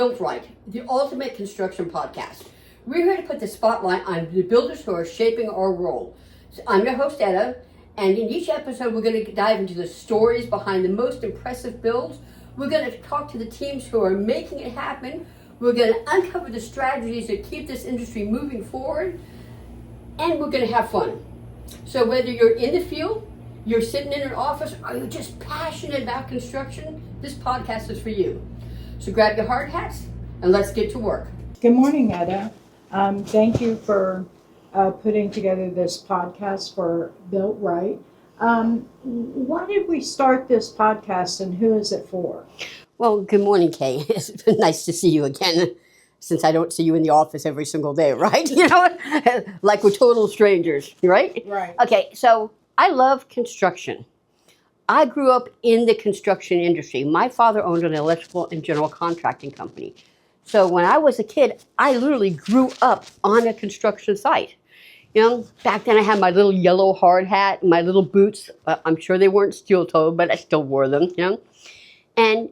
Built Right, the ultimate construction podcast. We're here to put the spotlight on the builders who are shaping our world. So I'm your host, Etta, and in each episode we're going to dive into the stories behind the most impressive builds. We're going to talk to the teams who are making it happen. We're going to uncover the strategies that keep this industry moving forward, and we're going to have fun. So whether you're in the field, you're sitting in an office, or you're just passionate about construction, this podcast is for you. So grab your hard hats and let's get to work. Good morning, Etta. Thank you for putting together this podcast for Built Right. Why did we start this podcast and who is it for? Well, good morning, Kay. It's been nice to see you again, since I don't see you in the office every single day, right? You know, like we're total strangers, right? Right. Okay, so I love construction. I grew up in the construction industry. My father owned an electrical and general contracting company. So when I was a kid, I literally grew up on a construction site. You know, back then I had my little yellow hard hat, my little boots. I'm sure they weren't steel-toed, but I still wore them, you know. And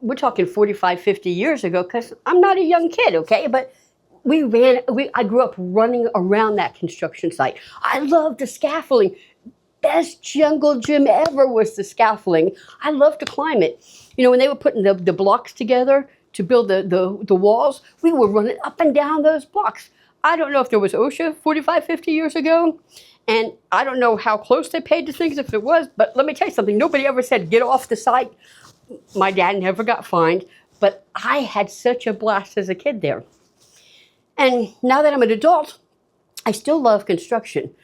we're talking 45, 50 years ago, because I'm not a young kid, okay? But I grew up running around that construction site. I loved the scaffolding. Best jungle gym ever was the scaffolding. I loved to climb it. You know, when they were putting the blocks together to build the walls, we were running up and down those blocks. I don't know if there was OSHA 45, 50 years ago, and I don't know how close they paid to things if it was, but let me tell you something. Nobody ever said, get off the site. My dad never got fined, but I had such a blast as a kid there. And now that I'm an adult, I still love construction.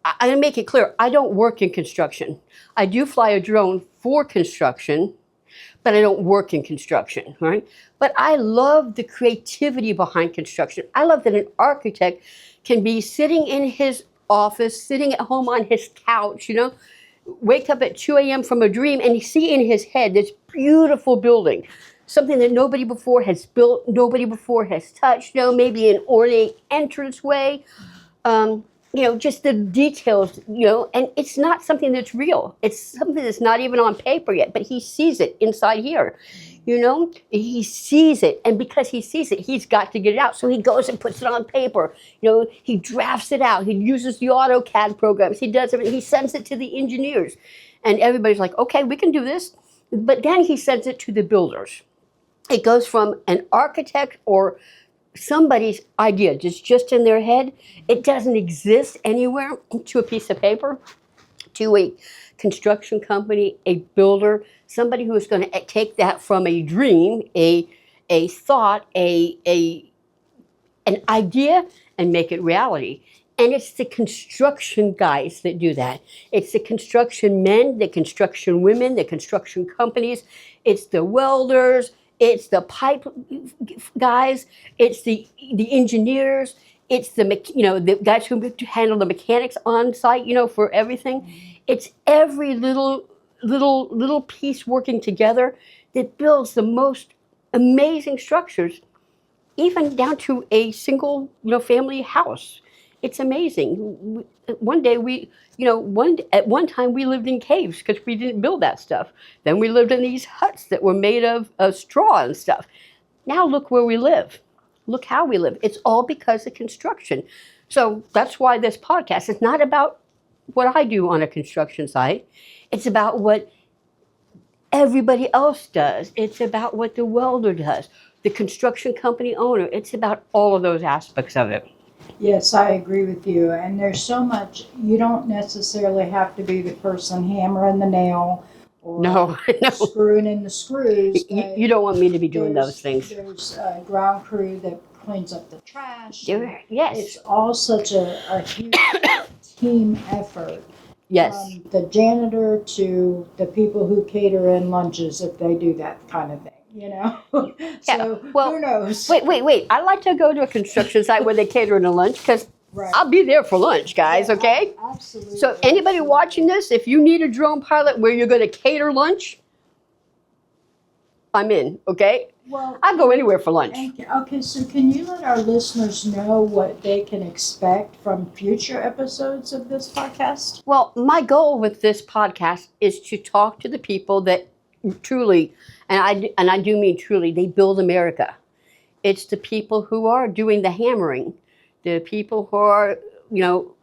I'm going to make it clear, I don't work in construction. I do fly a drone for construction, but I don't work in construction, right? But I love the creativity behind construction. I love that an architect can be sitting in his office, sitting at home on his couch, you know, wake up at 2 a.m. from a dream and see in his head this beautiful building, something that nobody before has built, nobody before has touched, you know, maybe an ornate entranceway. You know, just the details, you know, and it's not something that's real. It's something that's not even on paper yet, but he sees it inside here, you know? He sees it, and because he sees it, he's got to get it out. So he goes and puts it on paper. You know, he drafts it out. He uses the AutoCAD programs. He does everything. He sends it to the engineers, and everybody's like, okay, we can do this. But then he sends it to the builders. It goes from an architect or somebody's idea, just in their head. It doesn't exist anywhere, to a piece of paper, to a construction company, a builder, somebody who is going to take that from a dream, a thought, an idea, and make it reality. And it's the construction guys that do that. It's the construction men, the construction women, the construction companies. It's the welders. It's the pipe guys, it's the engineers, it's the the guys who handle the mechanics on site, you know, for everything. It's every little piece working together that builds the most amazing structures, even down to a single, family house. It's amazing. One day at one time we lived in caves because we didn't build that stuff. Then we lived in these huts that were made of straw and stuff. Now look where we live. Look how we live. It's all because of construction. So that's why this podcast is not about what I do on a construction site. It's about what everybody else does. It's about what the welder does, the construction company owner. It's about all of those aspects of it. Yes, I agree with you. And there's so much, you don't necessarily have to be the person hammering the nail or no. screwing in the screws. You don't want me to be doing those things. There's a ground crew that cleans up the trash. Yes. It's all such a huge team effort. Yes. From the janitor to the people who cater in lunches, if they do that kind of thing. So who knows? Wait. I like to go to a construction site where they cater in a lunch because I'll be there for lunch, guys, okay? Absolutely. So anybody watching this, if you need a drone pilot where you're going to cater lunch, I'm in, okay? Well, I'll go anywhere for lunch. Okay, so can you let our listeners know what they can expect from future episodes of this podcast? Well, my goal with this podcast is to talk to the people that truly, and I do mean truly, they build America. It's the people who are doing the hammering, the people who are, you know,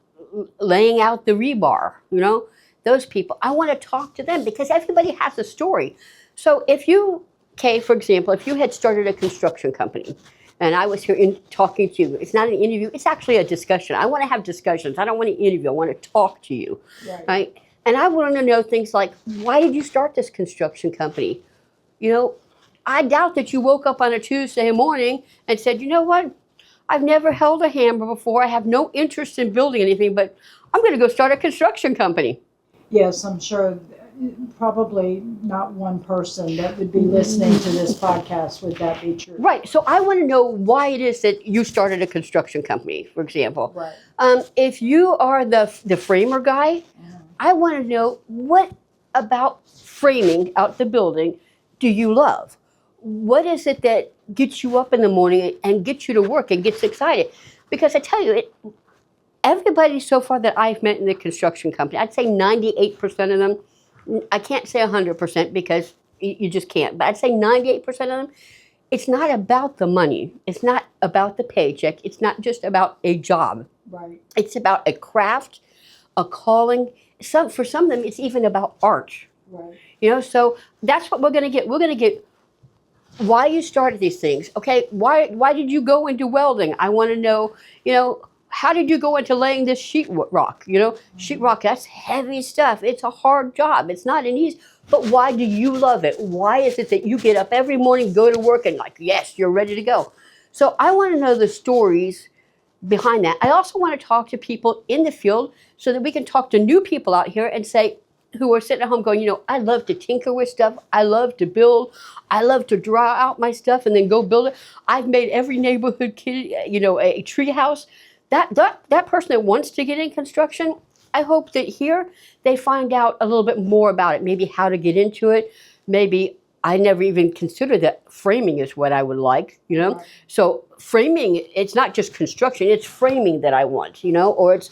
laying out the rebar, you know, those people. I want to talk to them because everybody has a story. So if you, okay, for example, if you had started a construction company and I was here talking to you, it's not an interview, it's actually a discussion. I want to have discussions. I don't want to interview, I want to talk to you, right? And I want to know things like, why did you start this construction company? You know, I doubt that you woke up on a Tuesday morning and said, you know what? I've never held a hammer before. I have no interest in building anything, but I'm going to go start a construction company. Yes, I'm sure probably not one person that would be listening to this podcast would that be true. Right. So I want to know why it is that you started a construction company, for example. Right. If you are the framer guy, I want to know what about framing out the building do you love? What is it that gets you up in the morning and gets you to work and gets excited? Because I tell you, everybody so far that I've met in the construction company, I'd say 98% of them, I can't say 100% because you just can't, but I'd say 98% of them, it's not about the money. It's not about the paycheck. It's not just about a job. Right. It's about a craft, a calling. For some of them, it's even about art. Right. You know, so that's what we're going to get. We're going to get why you started these things. Okay, why did you go into welding? I want to know, you know, how did you go into laying this sheetrock? You know, sheetrock, that's heavy stuff. It's a hard job. It's not an easy, but why do you love it? Why is it that you get up every morning, go to work, and like, yes, you're ready to go? So I want to know the stories behind that. I also want to talk to people in the field so that we can talk to new people out here and say, who are sitting at home going, you know, I love to tinker with stuff. I love to build. I love to draw out my stuff and then go build it. I've made every neighborhood kid, you know, a tree house. That person that wants to get in construction, I hope that here they find out a little bit more about it, maybe how to get into it. Maybe I never even considered that framing is what I would like, you know. Right. So framing, it's not just construction, it's framing that I want, you know, or it's,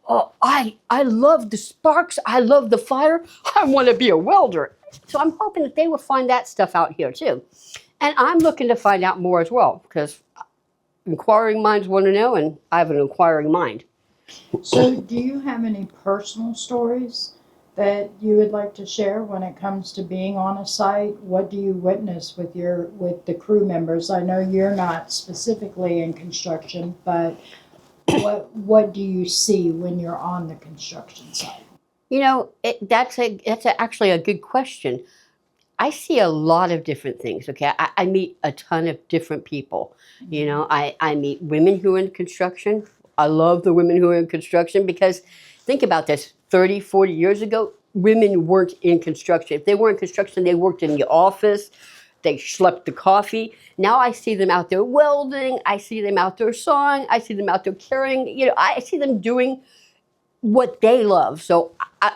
oh, I love the sparks, I love the fire, I want to be a welder. So I'm hoping that they will find that stuff out here too. And I'm looking to find out more as well, because inquiring minds want to know, and I have an inquiring mind. So do you have any personal stories that you would like to share when it comes to being on a site? What do you witness with the crew members? I know you're not specifically in construction, but what do you see when you're on the construction site? You know, that's actually a good question. I see a lot of different things. Okay, I meet a ton of different people. You know, I meet women who are in construction. I love the women who are in construction because think about this: 30, 40 years ago, women weren't in construction. If they were in construction, they worked in the office. They schlepped the coffee. Now I see them out there welding. I see them out there sawing. I see them out there carrying. You know, I see them doing what they love. So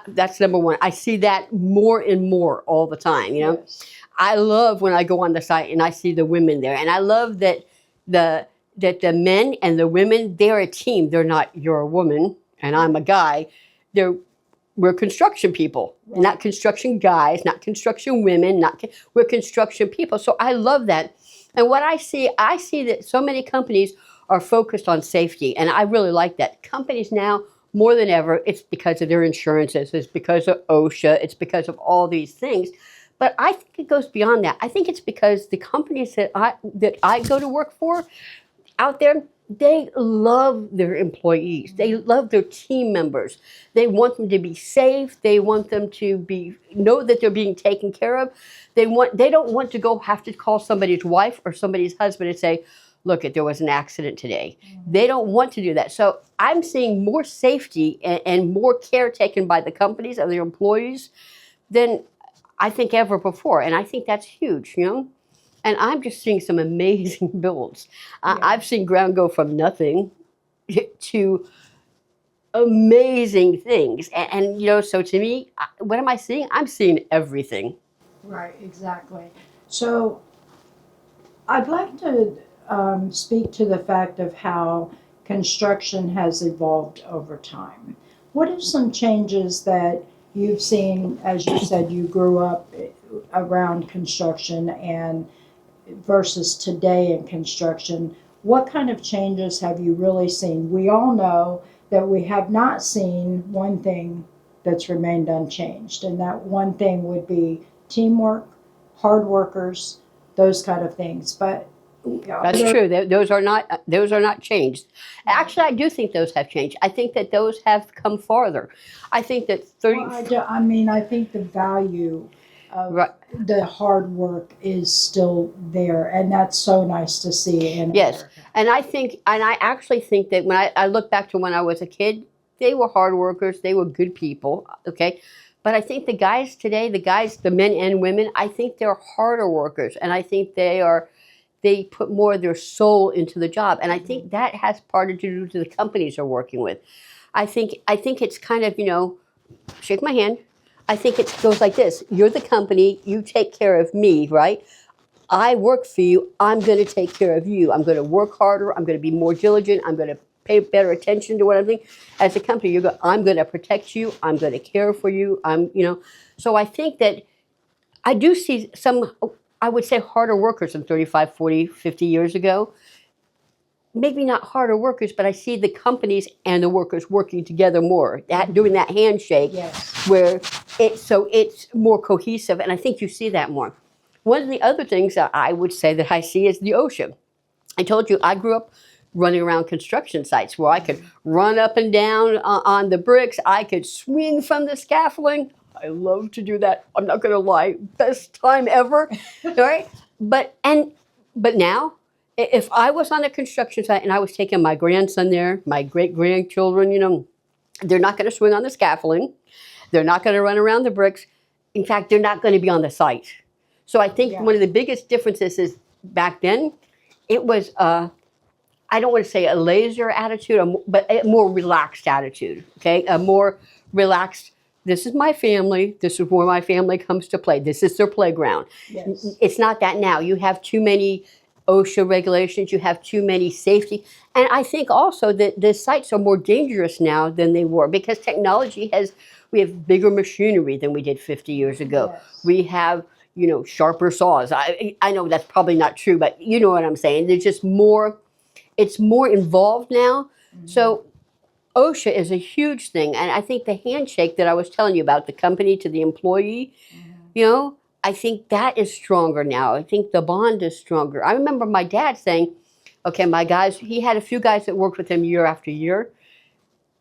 that's number one. I see that more and more all the time. You know, yes. I love when I go on the site and I see the women there, and I love that the men and the women, they're a team. They're not, you're a woman and I'm a guy. We're construction people, right. Not construction guys, not construction women, we're construction people. So I love that. And what I see that so many companies are focused on safety, and I really like that. Companies now, more than ever, it's because of their insurances, it's because of OSHA, it's because of all these things. But I think it goes beyond that. I think it's because the companies that I go to work for out there, they love their employees. They love their team members. They want them to be safe. They want them to know that they're being taken care of. They don't want to have to call somebody's wife or somebody's husband and say, look, there was an accident today. Mm-hmm. They don't want to do that. So I'm seeing more safety and more care taken by the companies and their employees than I think ever before. And I think that's huge, you know? And I'm just seeing some amazing builds. Yeah. I've seen ground go from nothing to amazing things. And, you know, so to me, what am I seeing? I'm seeing everything. Right, exactly. So I'd like to speak to the fact of how construction has evolved over time. What are some changes that you've seen? As you said, you grew up around construction, and versus today in construction, what kind of changes have you really seen? We all know that we have not seen one thing that's remained unchanged, and that one thing would be teamwork, hard workers, those kind of things. But That's true. Those are not changed. Actually, I do think those have changed. I think that those have come farther. I think that 30. Well, I mean, I think the value of Right. the hard work is still there, and that's so nice to see in Yes, America. and I actually think that when I look back to when I was a kid, they were hard workers. They were good people. Okay, but I think the guys today, the men and women, I think they're harder workers, and I think they put more of their soul into the job, and I think that has part to do to the companies they're working with. I think it's kind of, shake my hand. I think it goes like this: you're the company, you take care of me, right? I work for you. I'm going to take care of you. I'm going to work harder. I'm going to be more diligent. I'm going to pay better attention to what I'm doing. As a company, I'm going to protect you. I'm going to care for you. So I think that I do see some, I would say, harder workers than 35, 40, 50 years ago. Maybe not harder workers, but I see the companies and the workers working together more, doing that handshake, Yes. where it's more cohesive, and I think you see that more. One of the other things that I would say that I see is the ocean. I told you I grew up running around construction sites where I could run up and down on the bricks. I could swing from the scaffolding. I love to do that. I'm not going to lie, best time ever. All right, but now, if I was on a construction site and I was taking my grandson there, my great grandchildren, they're not going to swing on the scaffolding. They're not going to run around the bricks. In fact, they're not going to be on the site. So I think one of the biggest differences is back then, it was, I don't want to say a laser attitude, but a more relaxed attitude, okay? A more relaxed, this is my family, this is where my family comes to play, this is their playground. Yes. It's not that now. You have too many OSHA regulations, you have too many safety. And I think also that the sites are more dangerous now than they were because we have bigger machinery than we did 50 years ago. Yes. We have, sharper saws. I know that's probably not true, but you know what I'm saying. There's just more, it's more involved now. So OSHA is a huge thing. And I think the handshake that I was telling you about, the company to the employee, I think that is stronger now. I think the bond is stronger. I remember my dad saying, okay, my guys, he had a few guys that worked with him year after year,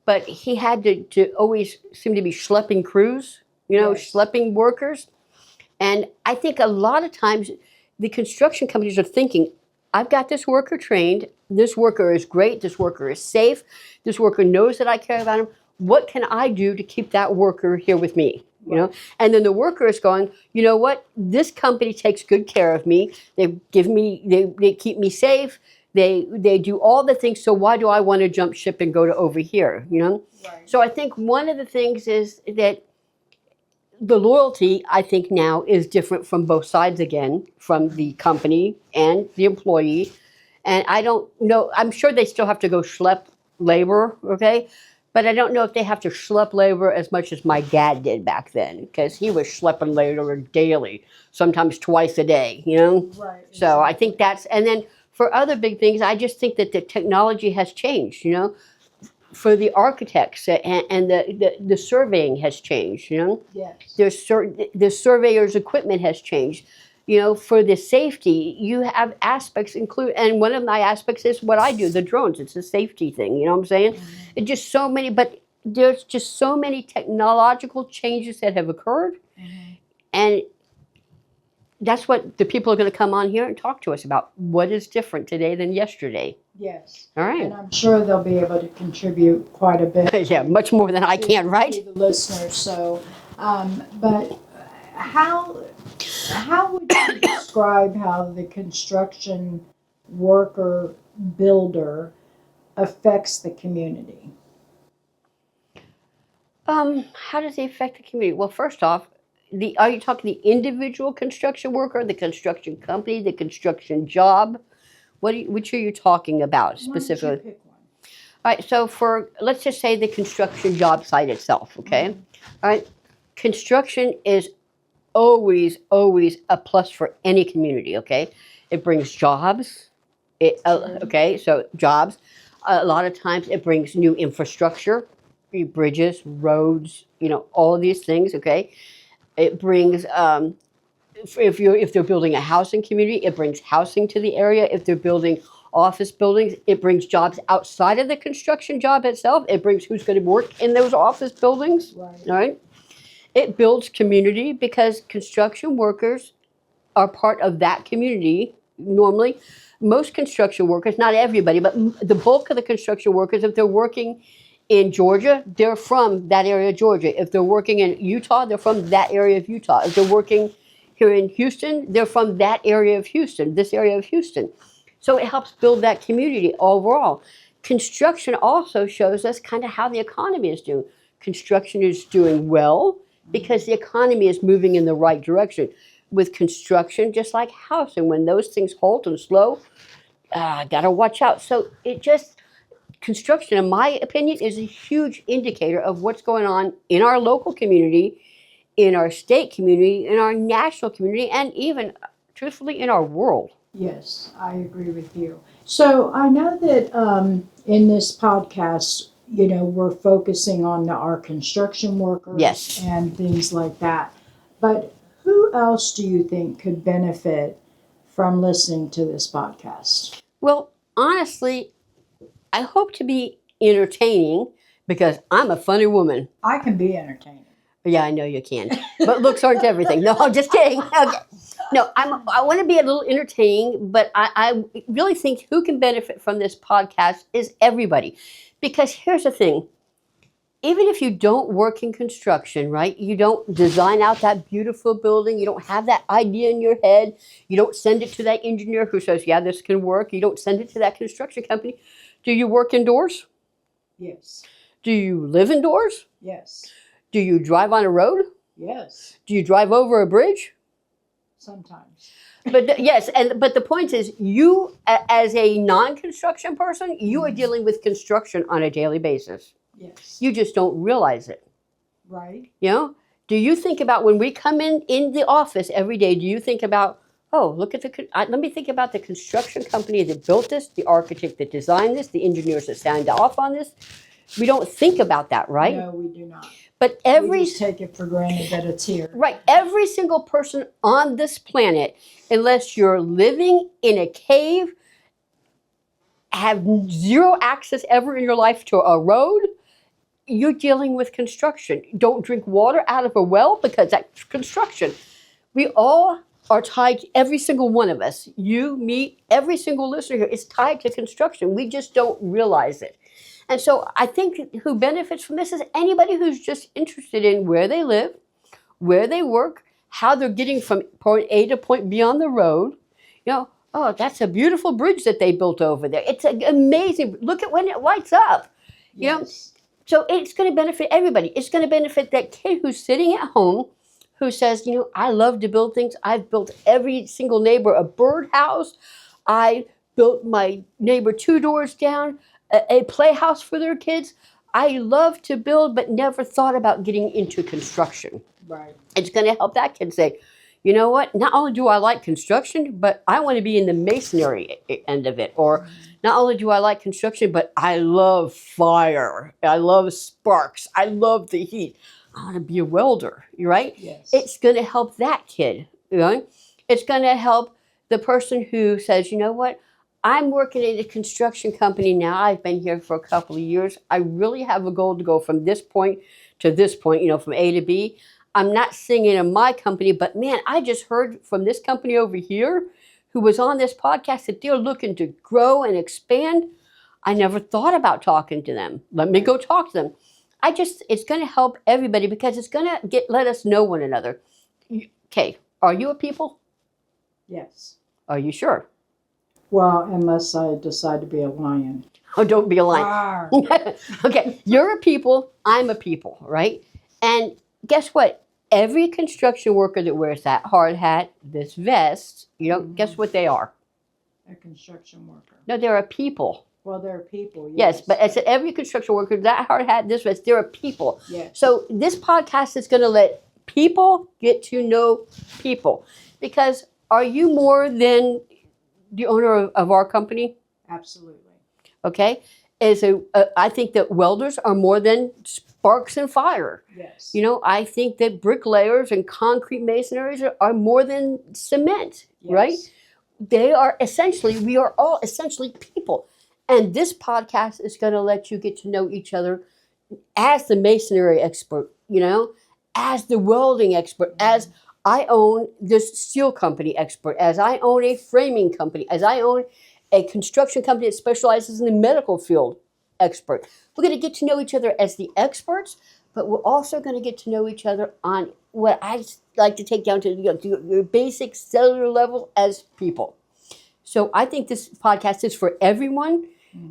but he had to always seem to be schlepping crews, Yes. schlepping workers. And I think a lot of times the construction companies are thinking, I've got this worker trained, this worker is great, this worker is safe, this worker knows that I care about him. What can I do to keep that worker here with me? And then the worker is going, you know what? This company takes good care of me. They keep me safe. They do all the things. So why do I want to jump ship and go to over here? Right. So I think one of the things is that the loyalty, I think now is different from both sides again, from the company and the employee. And I don't know, I'm sure they still have to go schlep labor, okay? But I don't know if they have to schlep labor as much as my dad did back then, because he was schlepping labor daily, sometimes twice a day, Right. So I think and then for other big things, I just think that the technology has changed, for the architects and the surveying has changed, Yes. the surveyor's equipment has changed. For the safety, you have aspects and one of my aspects is what I do, the drones. It's a safety thing, you know what I'm saying? It's just so many, but there's just so many technological changes that have occurred. And that's what the people are going to come on here and talk to us about. What is different today than yesterday? Yes. All right. And I'm sure they'll be able to contribute quite a bit. Yeah, much more than I can, right? To the listeners. So, but how would you describe how the construction worker builder affects the community? How does it affect the community? Well, first off, are you talking the individual construction worker, the construction company, the construction job? Which are you talking about specifically? Why don't you pick one? All right, so let's just say the construction job site itself, okay? All right, construction is always a plus for any community, okay? It brings jobs. Okay, so jobs. A lot of times it brings new infrastructure, bridges, roads, all of these things, okay? It brings, if they're building a housing community, it brings housing to the area. If they're building office buildings, it brings jobs outside of the construction job itself. It brings who's going to work in those office buildings, Right. right? It builds community because construction workers are part of that community. Normally, most construction workers, not everybody, but the bulk of the construction workers, if they're working in Georgia, they're from that area of Georgia. If they're working in Utah, they're from that area of Utah. If they're working here in Houston, they're from that area of Houston, this area of Houston. So it helps build that community overall. Construction also shows us kind of how the economy is doing. Construction is doing well because the economy is moving in the right direction. With construction, just like housing, when those things halt and slow, gotta watch out. So construction, in my opinion, is a huge indicator of what's going on in our local community, in our state community, in our national community, and even, truthfully, in our world. Yes, I agree with you. So I know that in this podcast, we're focusing on our construction workers Yes. and things like that. But who else do you think could benefit from listening to this podcast? Well, honestly, I hope to be entertaining because I'm a funny woman. I can be entertaining. Yeah, I know you can, but looks aren't everything. No, I'm just kidding. Okay. No, I want to be a little entertaining, but I really think who can benefit from this podcast is everybody. Because here's the thing. Even if you don't work in construction, right? You don't design out that beautiful building. You don't have that idea in your head. You don't send it to that engineer who says, yeah, this can work. You don't send it to that construction company. Do you work indoors? Yes. Do you live indoors? Yes. Do you drive on a road? Yes. Do you drive over a bridge? Sometimes. But yes, but the point is, you as a non-construction person, you are dealing with construction on a daily basis. Yes. You just don't realize it. Right. Do you think about when we come in the office every day? Do you think about, oh, look at let me think about the construction company that built this, the architect that designed this, the engineers that signed off on this? We don't think about that, right? No, we do not. But We just take it for granted that it's here. Right. Every single person on this planet, unless you're living in a cave, have zero access ever in your life to a road, you're dealing with construction. Don't drink water out of a well because that's construction. We all are tied, every single one of us, you, me, every single listener here is tied to construction. We just don't realize it. And so I think who benefits from this is anybody who's just interested in where they live, where they work, how they're getting from point A to point B on the road. Oh, that's a beautiful bridge that they built over there. It's amazing. Look at when it lights up. Yes. So it's going to benefit everybody. It's going to benefit that kid who's sitting at home who says, I love to build things. I've built every single neighbor a birdhouse. I built my neighbor 2 doors down a playhouse for their kids. I love to build, but never thought about getting into construction. Right. It's going to help that kid say, you know what? Not only do I like construction, but I want to be in the masonry end of it. Or not only do I like construction, but I love fire. I love sparks. I love the heat. I want to be a welder, right? Yes. It's going to help that kid. It's going to help the person who says, you know what? I'm working in a construction company now. I've been here for a couple of years. I really have a goal to go from this point to this point, from A to B. I'm not singing in my company, but man, I just heard from this company over here who was on this podcast that they're looking to grow and expand. I never thought about talking to them. Let me go talk to them. It's going to help everybody because it's going to let us know one another. Okay, are you a people? Yes. Are you sure? Well, unless I decide to be a lion. Oh, don't be a lion. Okay, you're a people, I'm a people, right? And guess what? Every construction worker that wears that hard hat, this vest, guess what they are? A construction worker. No, they're a people. Well, they're people, yes. But I said every construction worker, that hard hat, this vest, they're a people. Yes. So this podcast is going to let people get to know people. Because are you more than the owner of our company, Absolutely. okay, I think that welders are more than sparks and fire. Yes. You know, I think that bricklayers and concrete masonries are more than cement, right? Yes. We are all essentially people. And this podcast is going to let you get to know each other as the masonry expert, you know, as the welding expert, as I own this steel company expert, as I own a framing company, as I own a construction company that specializes in the medical field expert. We're going to get to know each other as the experts, but we're also going to get to know each other on what I like to take down to, to your basic cellular level as people. So I think this podcast is for everyone,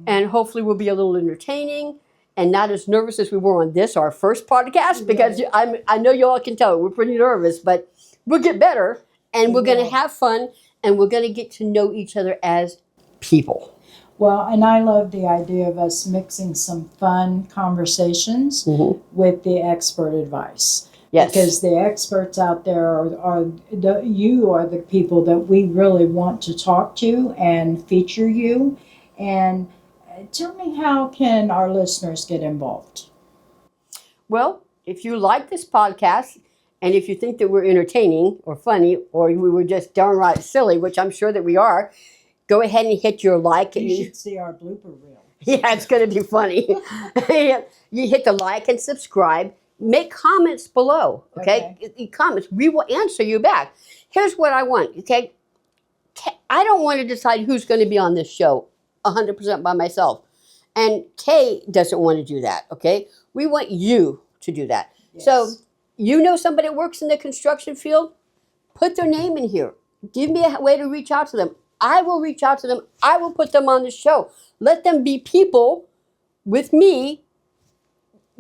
and hopefully will be a little entertaining and not as nervous as we were on our first podcast, because I know you all can tell we're pretty nervous, but we'll get better, and we're going to have fun, and we're going to get to know each other as people. Well, and I love the idea of us mixing some fun conversations with the expert advice. Yes. Because the experts out there are the people that we really want to talk to and feature you. And tell me, how can our listeners get involved? Well, if you like this podcast, and if you think that we're entertaining or funny, or we were just downright silly, which I'm sure that we are, go ahead and hit your like. You should see our blooper reel. Yeah, it's going to be funny. You hit the like and subscribe. Make comments below, okay? Comments. We will answer you back. Here's what I want, okay? I don't want to decide who's going to be on this show 100% by myself. And Kay doesn't want to do that, okay? We want you to do that. Yes. So, you know somebody that works in the construction field? Put their name in here. Give me a way to reach out to them. I will reach out to them. I will put them on the show. Let them be people with me,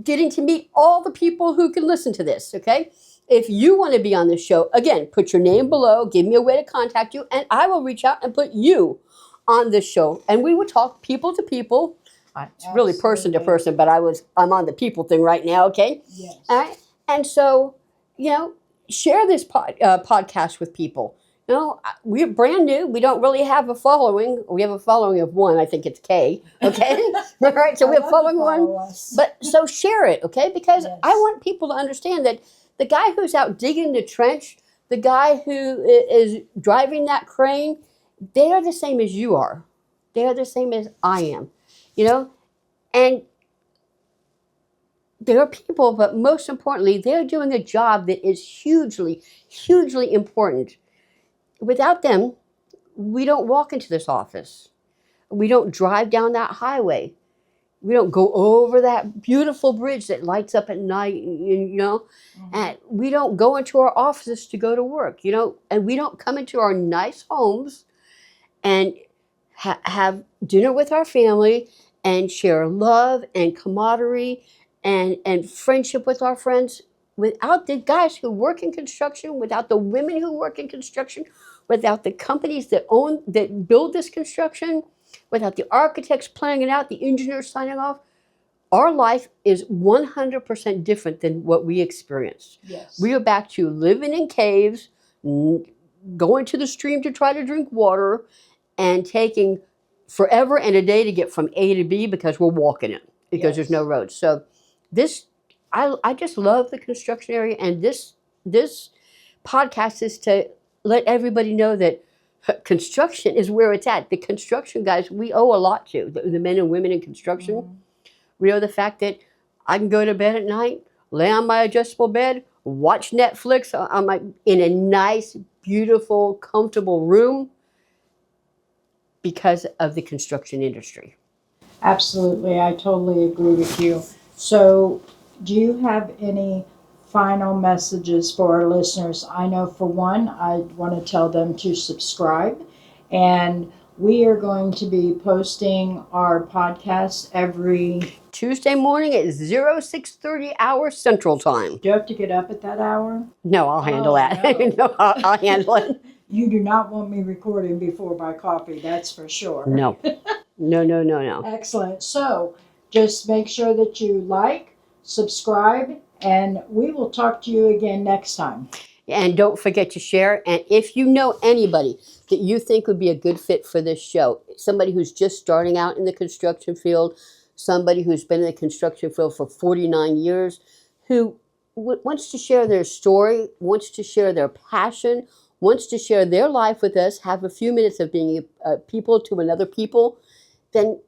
getting to meet all the people who can listen to this, okay? If you want to be on the show, again, put your name below, give me a way to contact you, and I will reach out and put you on this show. And we will talk people to people. It's really person to person, but I'm on the people thing right now, okay? Yes. All right? And so, you know, share this podcast with people. You know, we're brand new. We don't really have a following. We have a following of one. I think it's Kay. Okay? All right, so we have a following one. But so share it, okay? Because I want people to understand that the guy who's out digging the trench, the guy who is driving that crane, they are the same as you are. They are the same as I am. You know? And there are people, but most importantly, they're doing a job that is hugely, hugely important. Without them, we don't walk into this office. We don't drive down that highway. We don't go over that beautiful bridge that lights up at night, you know. And we don't go into our offices to go to work, you know. And we don't come into our nice homes and have dinner with our family and share love and camaraderie and friendship with our friends without the guys who work in construction, without the women who work in construction, without the companies that build this construction, without the architects planning it out, the engineers signing off. Our life is 100% different than what we experienced. Yes. We are back to living in caves, going to the stream to try to drink water, and taking forever and a day to get from A to B because we're walking it, because there's no roads. So I just love the construction area, and this podcast is to let everybody know that construction is where it's at. The construction guys, we owe a lot to the men and women in construction. We owe the fact that I can go to bed at night, lay on my adjustable bed, watch Netflix in a nice, beautiful, comfortable room because of the construction industry. Absolutely, I totally agree with you. So, do you have any final messages for our listeners? I know, for one, I want to tell them to subscribe, and we are going to be posting our podcast every Tuesday morning at 06:30 hour Central Time. Do you have to get up at that hour? No, I'll handle that. No. No, I'll handle it. You do not want me recording before my coffee, that's for sure. No. No. Excellent. So just make sure that you like, subscribe, and we will talk to you again next time. And don't forget to share. And if you know anybody that you think would be a good fit for this show. Somebody who's just starting out in the construction field, somebody who's been in the construction field for 49 years, who wants to share their story, wants to share their passion, wants to share their life with us, have a few minutes of being a people to another people, then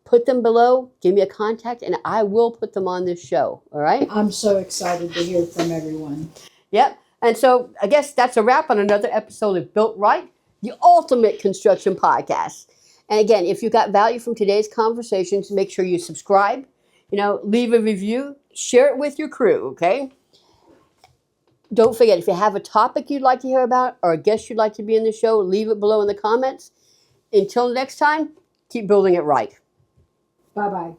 put them below, give me a contact, and I will put them on this show. All right? I'm so excited to hear from everyone. Yep. And so I guess that's a wrap on another episode of Built Right, the ultimate construction podcast. And again, if you got value from today's conversations, make sure you subscribe, leave a review, share it with your crew, okay? Don't forget, if you have a topic you'd like to hear about or a guest you'd like to be in the show, leave it below in the comments. Until next time, keep building it right. Bye-bye.